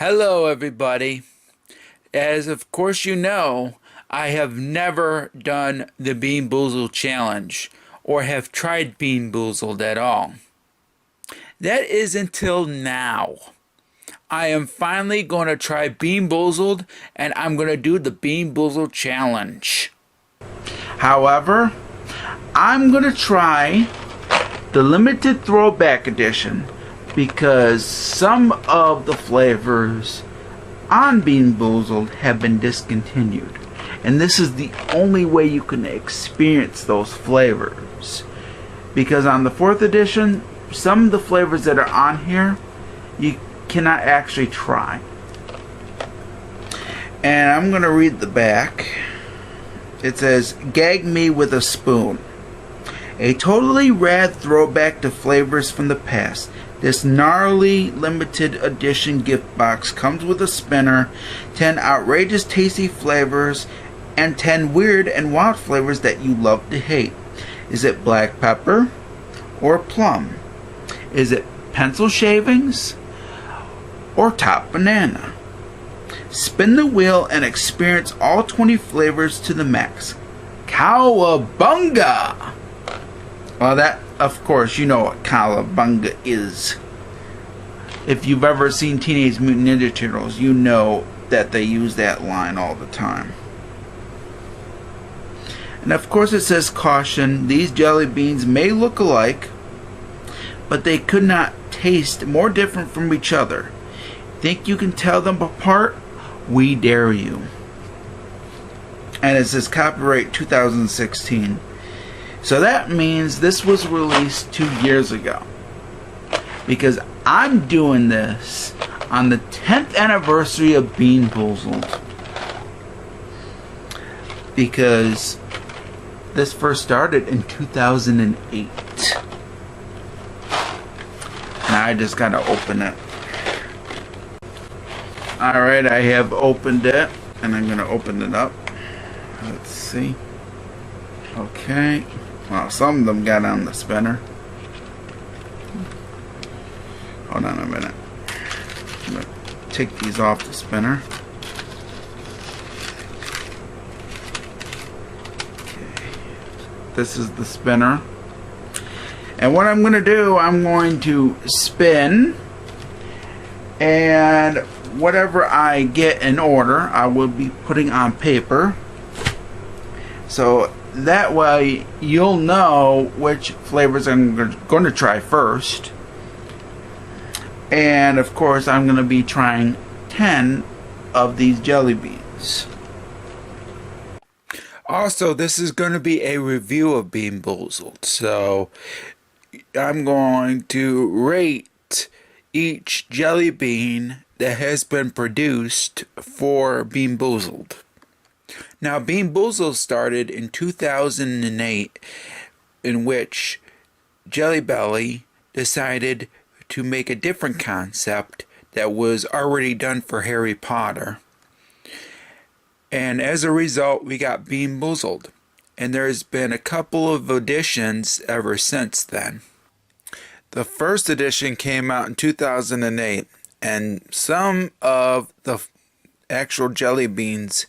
Hello, everybody. As of course you know, I have never done the Bean Boozled challenge or have tried Bean Boozled at all. That is until now. I am finally going to try Bean Boozled and I'm going to do the Bean Boozled challenge. However, I'm going to try the limited throwback edition because some of the flavors on Bean Boozled have been discontinued, and this is the only way you can experience those flavors, because on the 4th edition some of the flavors that are on here you cannot actually try. And I'm going to read the back. It says, "Gag me with a spoon. A totally rad throwback to flavors from the past. This gnarly limited edition gift box comes with a spinner, 10 outrageous tasty flavors, and 10 weird and wild flavors that you love to hate. Is it black pepper or plum? Is it pencil shavings or top banana? Spin the wheel and experience all 20 flavors to the max. Cowabunga!" Well, that, of course, you know what cowabunga is. If you've ever seen Teenage Mutant Ninja Turtles, you know that they use that line all the time. And of course it says, "Caution, these jelly beans may look alike, but they could not taste more different from each other. Think you can tell them apart? We dare you." And it says copyright 2016. So that means this was released 2 years ago, because I'm doing this on the 10th anniversary of Bean Boozled, because this first started in 2008. Now I just gotta open it. Alright, I have opened it, and I'm gonna open it up. Let's see. Okay. Well, some of them got on the spinner. Hold on a minute. I'm going to take these off the spinner. Okay. This is the spinner. And what I'm going to do, I'm going to spin, and whatever I get in order, I will be putting on paper. So that way you'll know which flavors I'm going to try first. And of course I'm going to be trying 10 of these jelly beans. Also, this is going to be a review of Bean Boozled, so I'm going to rate each jelly bean that has been produced for Bean Boozled. Now, Bean Boozled started in 2008, in which Jelly Belly decided to make a different concept that was already done for Harry Potter. And as a result, we got Bean Boozled. And there's been a couple of editions ever since then. The first edition came out in 2008, and some of the actual jelly beans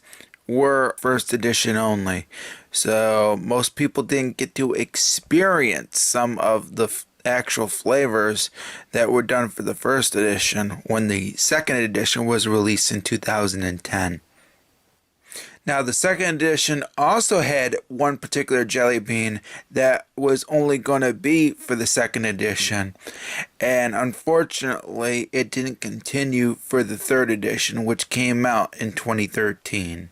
were first edition only, so most people didn't get to experience some of the actual flavors that were done for the first edition when the second edition was released in 2010. Now, the second edition also had one particular jelly bean that was only going to be for the second edition, and unfortunately it didn't continue for the third edition, which came out in 2013.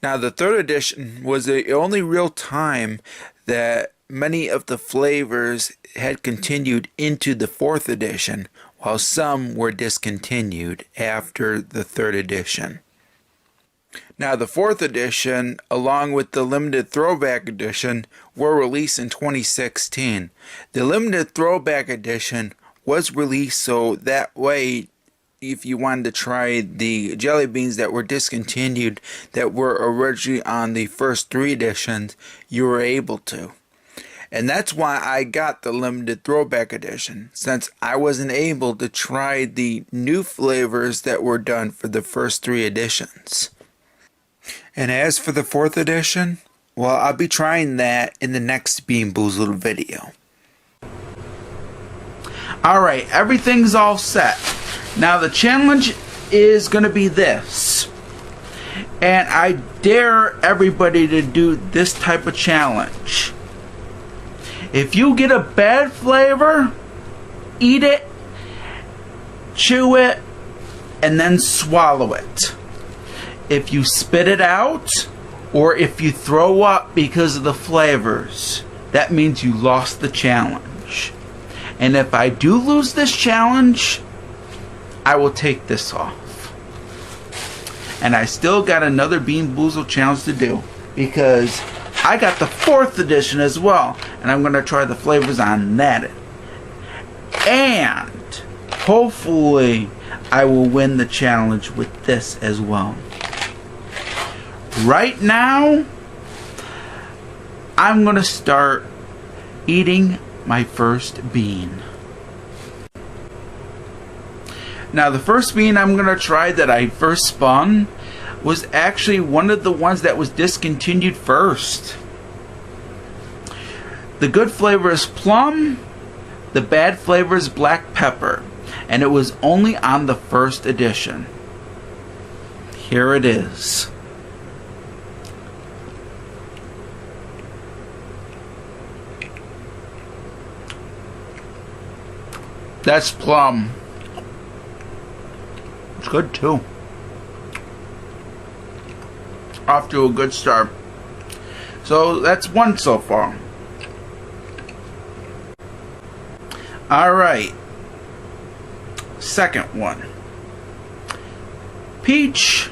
Now, the third edition was the only real time that many of the flavors had continued into the fourth edition, while some were discontinued after the third edition. Now, the fourth edition, along with the limited throwback edition, were released in 2016. The limited throwback edition was released so that way, if you wanted to try the jelly beans that were discontinued that were originally on the first 3 editions, you were able to. And that's why I got the limited throwback edition, since I wasn't able to try the new flavors that were done for the first 3 editions. And as for the 4th edition, well, I'll be trying that in the next Bean Boozled video. Alright, everything's all set. Now the challenge is going to be this. And I dare everybody to do this type of challenge. If you get a bad flavor, eat it, chew it, and then swallow it. If you spit it out, or if you throw up because of the flavors, that means you lost the challenge. And if I do lose this challenge, I will take this off. And I still got another Bean Boozled challenge to do, because I got the 4th edition as well, and I'm going to try the flavors on that. And hopefully I will win the challenge with this as well. Right now, I'm going to start eating my first bean. Now the first bean I'm going to try that I first spun was actually one of the ones that was discontinued first. The good flavor is plum, the bad flavor is black pepper, and it was only on the 1st edition. Here it is. That's plum. It's good too. Off to a good start. So that's one so far. Alright. Second one. Peach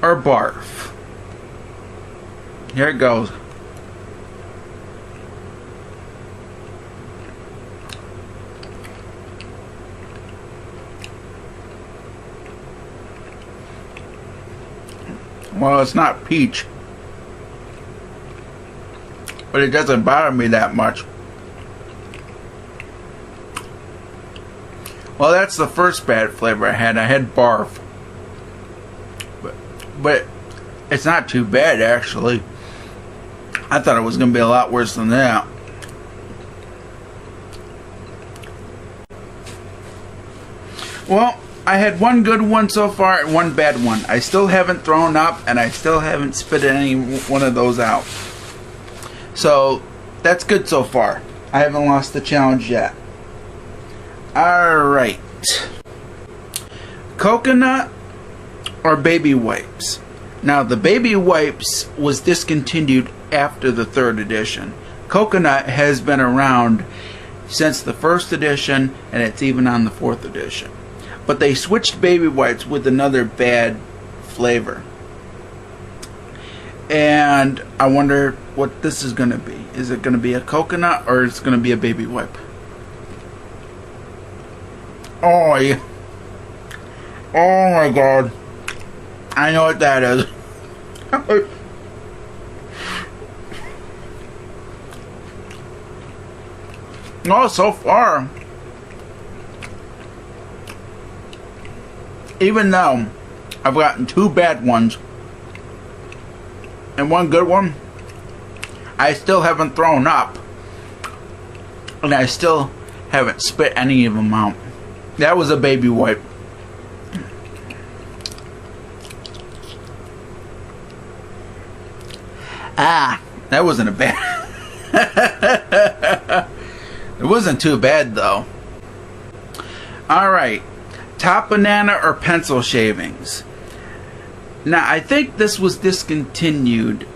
or barf? Here it goes. Well, it's not peach, but it doesn't bother me that much. Well, that's the first bad flavor I had. I had barf, but it's not too bad actually. I thought it was going to be a lot worse than that. Well, I had one good one so far and one bad one. I still haven't thrown up, and I still haven't spit any one of those out. So that's good so far. I haven't lost the challenge yet. Alright. Coconut or baby wipes? Now the baby wipes was discontinued after the 3rd edition. Coconut has been around since the 1st edition, and it's even on the 4th edition. But they switched baby wipes with another bad flavor. And I wonder what this is going to be. Is it going to be a coconut or is it going to be a baby wipe? Oh, yeah. Oh my god. I know what that is. Oh, so far, even though I've gotten 2 bad ones and 1 good one, I still haven't thrown up, and I still haven't spit any of them out. That was a baby wipe. Ah, that wasn't a bad. It wasn't too bad though. Alright. Top banana or pencil shavings? Now, I think this was discontinued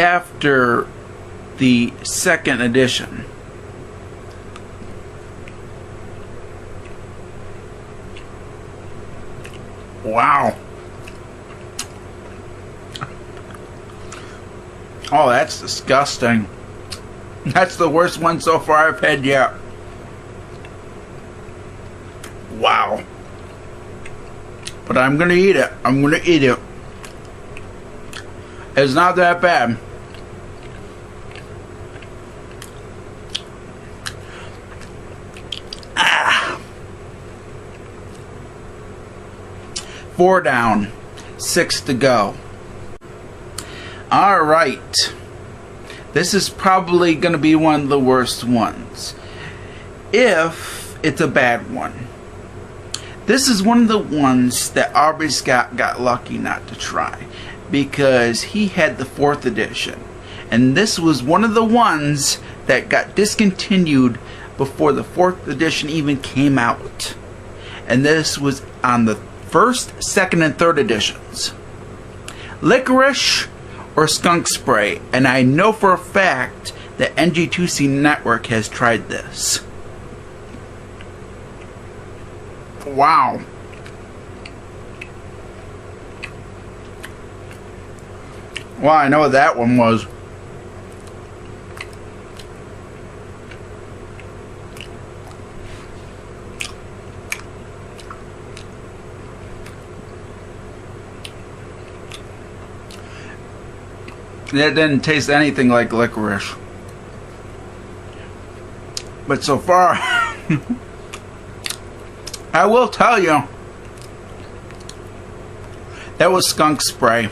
after the 2nd edition. Wow. Oh, that's disgusting. That's the worst one so far I've had yet. Wow. But I'm gonna eat it. I'm gonna eat it. It's not that bad. 4 down, 6 to go. Alright. This is probably going to be one of the worst ones, if it's a bad one. This is one of the ones that Aubrey Scott got lucky not to try, because he had the 4th edition. And this was one of the ones that got discontinued before the 4th edition even came out. And this was on the 1st, 2nd, and 3rd editions. Licorice or skunk spray. And I know for a fact that NG2C Network has tried this. Wow. Well, I know what that one was. That didn't taste anything like licorice. But so far, I will tell you, that was skunk spray.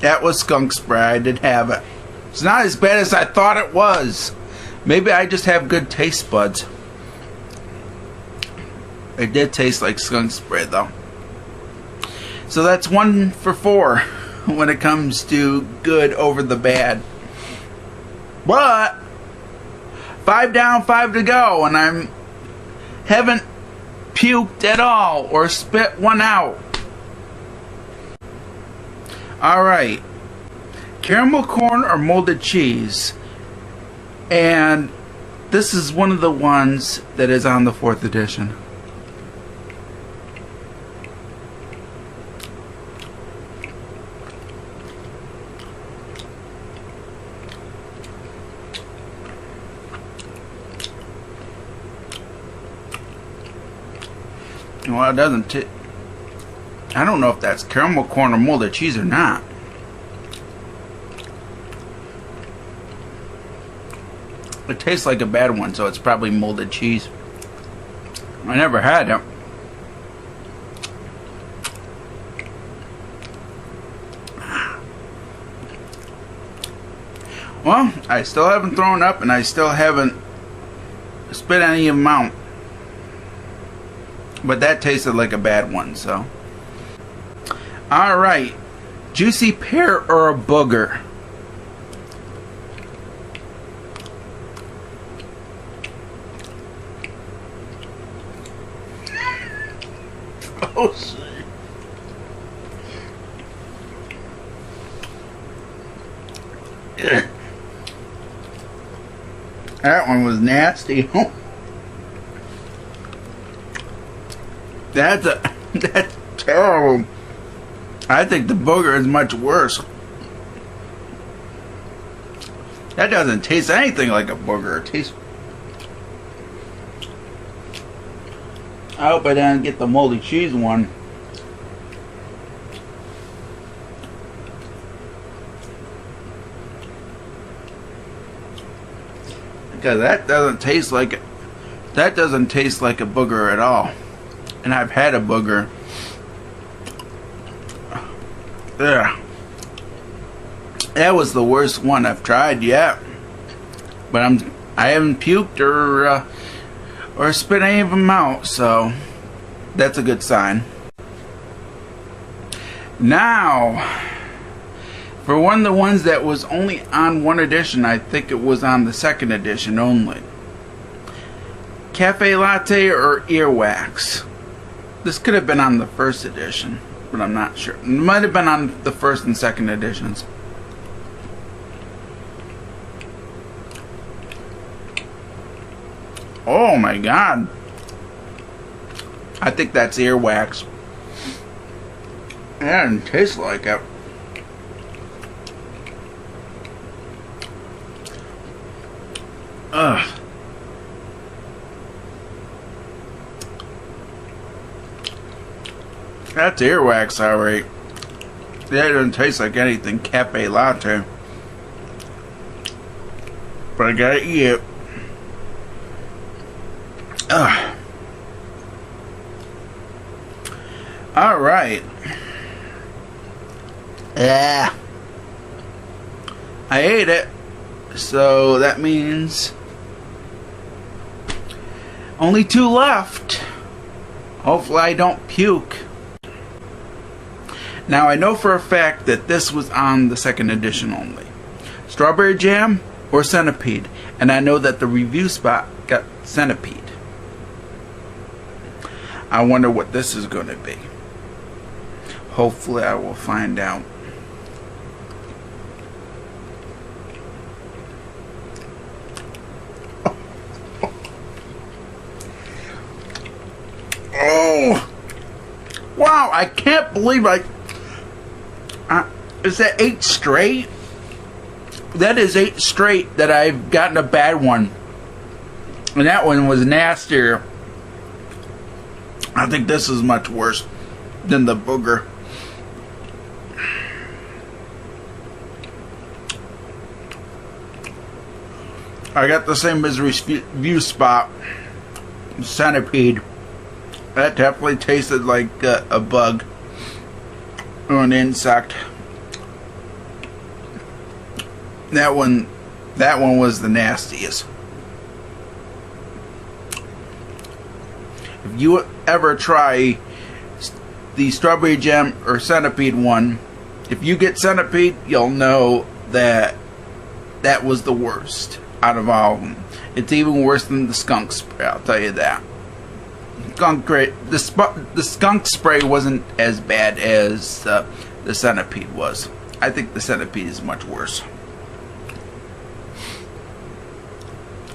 That was skunk spray. I did have it. It's not as bad as I thought it was. Maybe I just have good taste buds. It did taste like skunk spray though. So that's 1 for 4 when it comes to good over the bad. But 5 down, 5 to go, and I haven't puked at all or spit one out. Alright, caramel corn or molded cheese. And this is one of the ones that is on the 4th edition. Well, it doesn't. I don't know if that's caramel corn or molded cheese or not. It tastes like a bad one, so it's probably molded cheese. I never had it. Well, I still haven't thrown up, and I still haven't spit any of them out. But that tasted like a bad one, so. Alright. Juicy pear or a booger? Oh, shit. That one was nasty. That's terrible. I think the booger is much worse. That doesn't taste anything like a booger. It tastes. I hope I didn't get the moldy cheese one. Because that doesn't taste like it. That doesn't taste like a booger at all. And I've had a booger. Ugh. That was the worst one I've tried yet. But I haven't puked or spit any of them out, so that's a good sign. Now, for one of the ones that was only on 1 edition, I think it was on the 2nd edition only. Cafe latte or earwax? This could have been on the 1st edition, but I'm not sure. It might have been on the 1st and 2nd editions. Oh my god. I think that's earwax. It doesn't taste like it. Ugh. That's earwax, alright. That doesn't taste like anything cafe latte. But I gotta eat it. Ugh. Alright. Yeah. I ate it. So that means only 2 left. Hopefully I don't puke. Now I know for a fact that this was on the 2nd edition only. Strawberry jam or centipede. And I know that the review spot got centipede. I wonder what this is going to be. Hopefully I will find out. Oh! Wow, I can't believe is that 8 straight? That is 8 straight that I've gotten a bad one. And that one was nastier. I think this is much worse than the booger. I got the same as review spot. Centipede. That definitely tasted like a bug or an insect. That one was the nastiest. If you ever try the strawberry jam or centipede one, if you get centipede, you'll know that that was the worst out of all of them. It's even worse than the skunk spray, I'll tell you that. The skunk spray wasn't as bad as the centipede was. I think the centipede is much worse.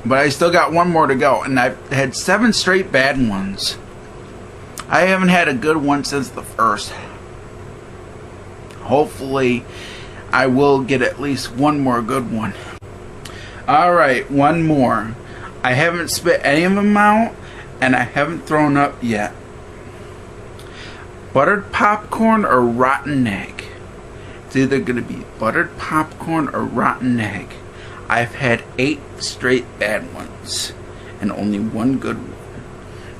But I still got 1 more to go, and I've had 7 straight bad ones. I haven't had a good one since the first. Hopefully, I will get at least 1 more good one. Alright, 1 more. I haven't spit any of them out, and I haven't thrown up yet. Buttered popcorn or rotten egg? It's either going to be buttered popcorn or rotten egg. I've had 8 straight bad ones and only 1 good one.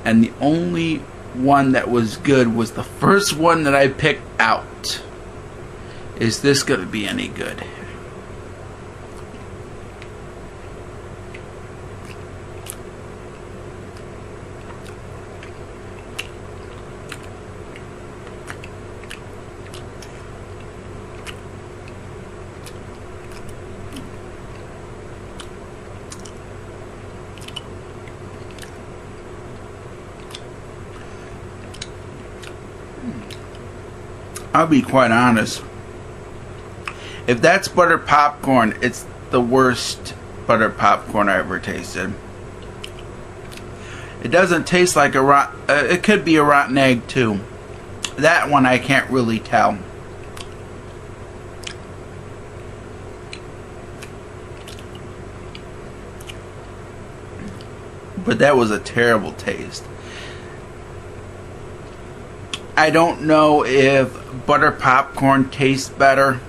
And the only one that was good was the first one that I picked out. Is this going to be any good? I'll be quite honest. If that's buttered popcorn, it's the worst buttered popcorn I ever tasted. It doesn't taste like a it could be a rotten egg too. That one I can't really tell. But that was a terrible taste. I don't know if butter popcorn tastes better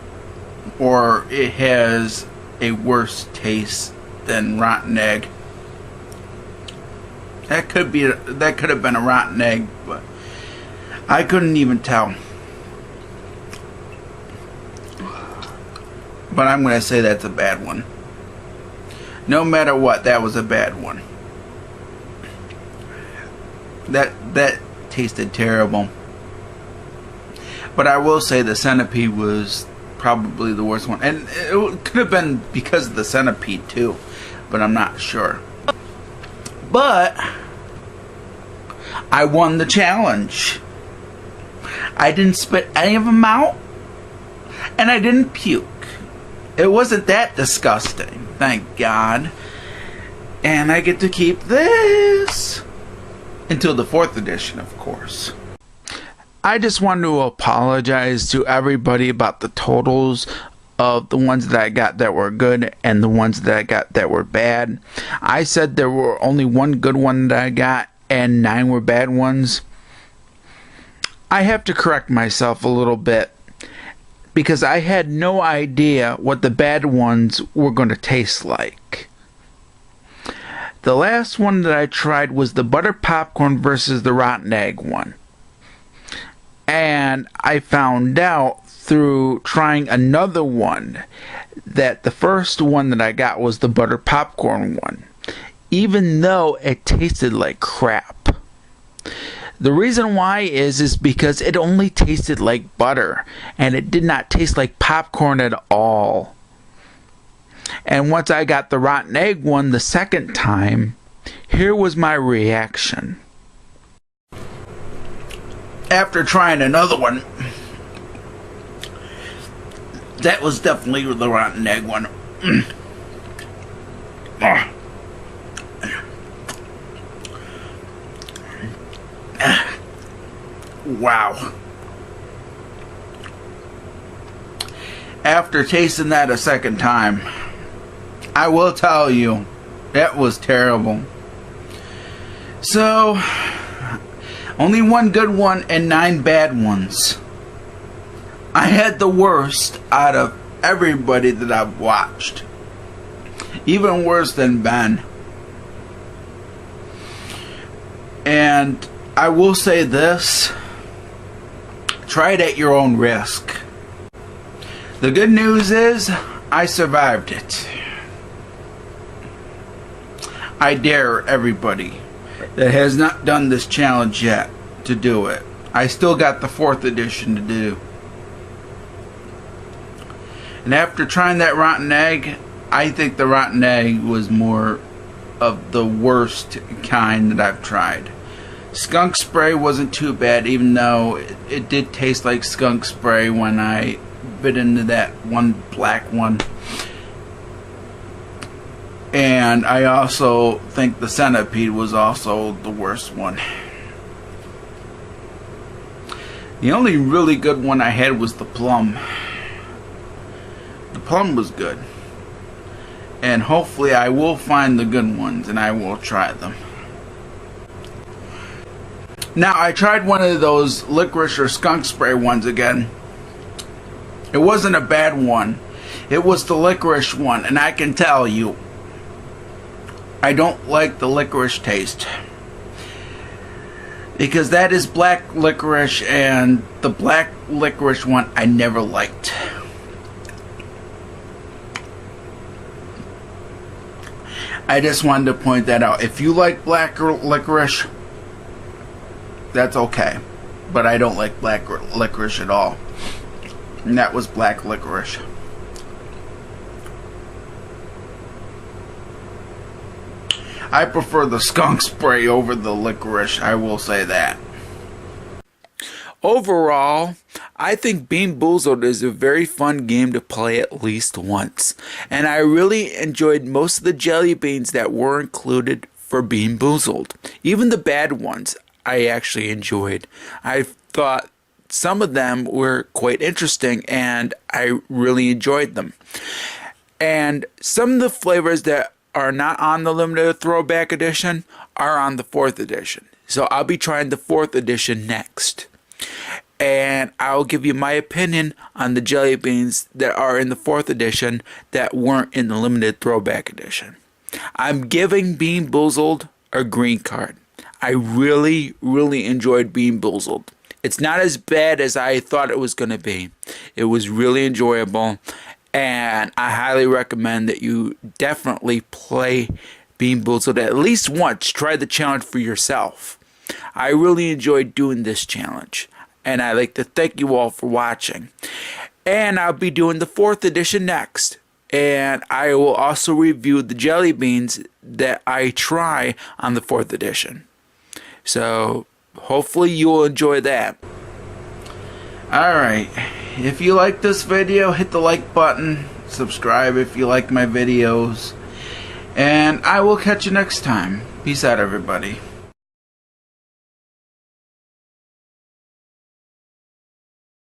or it has a worse taste than rotten egg. That could have been a rotten egg, but I couldn't even tell. But I'm going to say that's a bad one. No matter what, that was a bad one. That tasted terrible. But I will say the centipede was probably the worst one. And it could have been because of the centipede too. But I'm not sure. But I won the challenge. I didn't spit any of them out. And I didn't puke. It wasn't that disgusting. Thank God. And I get to keep this. Until the 4th edition, of course. I just want to apologize to everybody about the totals of the ones that I got that were good and the ones that I got that were bad. I said there were only 1 good one that I got and 9 were bad ones. I have to correct myself a little bit because I had no idea what the bad ones were going to taste like. The last one that I tried was the butter popcorn versus the rotten egg one. And I found out through trying another one that the first one that I got was the butter popcorn one, even though it tasted like crap. The reason why is because it only tasted like butter, and it did not taste like popcorn at all. And once I got the rotten egg one the second time, here was my reaction. After trying another one, that was definitely the rotten egg one. Wow. After tasting that a second time, I will tell you, that was terrible. So, only one good one and 9 bad ones. I had the worst out of everybody that I've watched. Even worse than Ben. And I will say this, try it at your own risk. The good news is, I survived it. I dare everybody that has not done this challenge yet to do it. I still got the 4th edition to do. And after trying that rotten egg, I think the rotten egg was more of the worst kind that I've tried. Skunk spray wasn't too bad, even though it did taste like skunk spray when I bit into that one black one. And I also think the centipede was also the worst one. The only really good one I had was the plum. The plum was good. And hopefully I will find the good ones and I will try them. Now, I tried one of those licorice or skunk spray ones again. It wasn't a bad one. It was the licorice one, and I can tell you, I don't like the licorice taste. Because that is black licorice, and the black licorice one I never liked. I just wanted to point that out. If you like black licorice, that's okay. But I don't like black licorice at all. And that was black licorice. I prefer the skunk spray over the licorice, I will say that. Overall, I think Bean Boozled is a very fun game to play at least once. And I really enjoyed most of the jelly beans that were included for Bean Boozled. Even the bad ones I actually enjoyed. I thought some of them were quite interesting and I really enjoyed them. And some of the flavors that are not on the limited throwback edition are on the 4th edition. So I'll be trying the 4th edition next. And I'll give you my opinion on the jelly beans that are in the 4th edition that weren't in the limited throwback edition. I'm giving Bean Boozled a green card. I really, really enjoyed Bean Boozled. It's not as bad as I thought it was going to be. It was really enjoyable. And I highly recommend that you definitely play Bean Boozled at least once. Try the challenge for yourself. I really enjoyed doing this challenge. And I'd like to thank you all for watching. And I'll be doing the 4th edition next. And I will also review the jelly beans that I try on the 4th edition. So hopefully you'll enjoy that. Alright, if you like this video, hit the like button, subscribe if you like my videos, and I will catch you next time. Peace out, everybody.